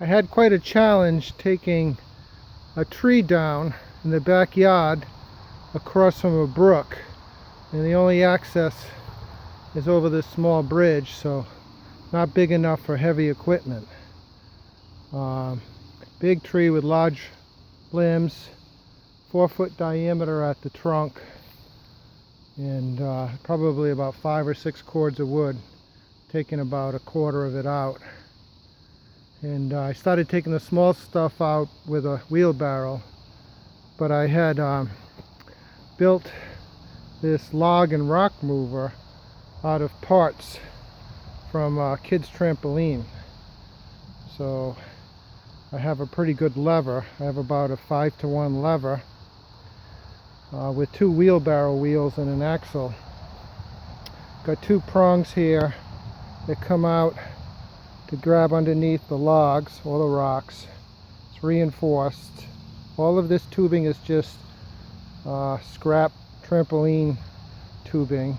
I had quite a challenge taking a tree down in the backyard across from a brook, and the only access is over this small bridge, so not big enough for heavy equipment. Big tree with large limbs, 4-foot diameter at the trunk, and probably about 5 or 6 cords of wood, taking about 1/4 of it out. And I started taking the small stuff out with a wheelbarrow, but I had built this log and rock mover out of parts from Kids Trampoline. So I have a pretty good lever. I have about a 5-to-1 lever with 2 wheelbarrow wheels and an axle. Got 2 prongs here that come out to grab underneath the logs or the rocks. It's reinforced. All of this tubing is just scrap trampoline tubing.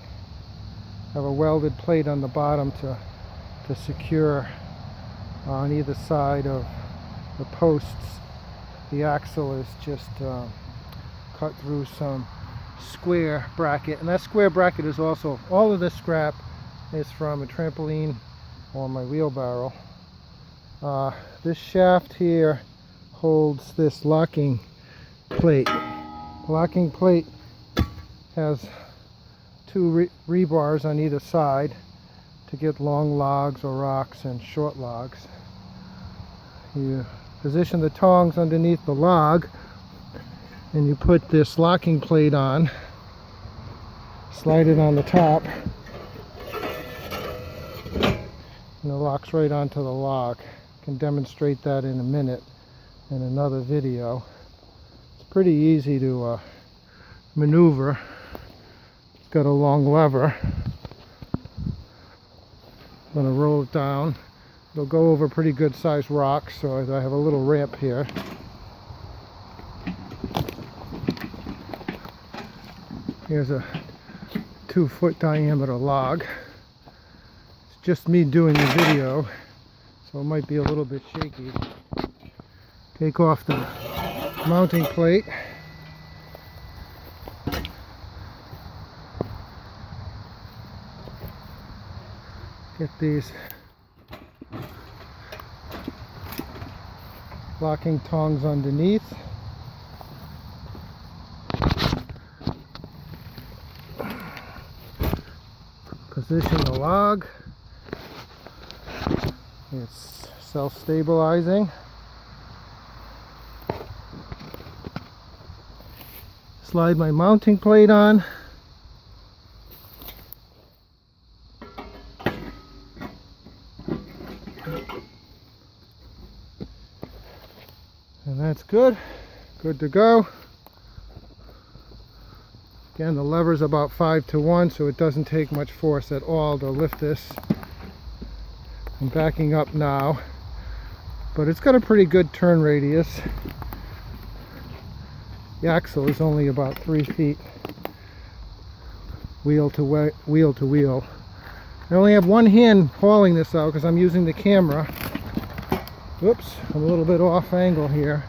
I have a welded plate on the bottom to secure on either side of the posts. The axle is just cut through some square bracket, and that square bracket is also, all of this scrap is from a trampoline or my wheelbarrow. This shaft here holds this locking plate. The locking plate has 2 rebars on either side to get long logs or rocks and short logs. You position the tongs underneath the log and you put this locking plate on, slide it on the top, and it locks right onto the log. I can demonstrate that in a minute in another video. It's pretty easy to maneuver. It's got a long lever. I'm going to roll it down. It'll go over pretty good sized rocks, so I have a little ramp here. Here's a 2-foot diameter log. It's just me doing the video, so it might be a little bit shaky. Take off the mounting plate. Get these locking tongs underneath. Position the log. It's self-stabilizing. Slide my mounting plate on. And that's good to go. Again, the lever's about 5-to-1, so it doesn't take much force at all to lift this. I'm backing up now, but it's got a pretty good turn radius. The axle is only about 3 feet wheel to wheel. I only have one hand hauling this out because I'm using the camera. Whoops, I'm a little bit off angle here.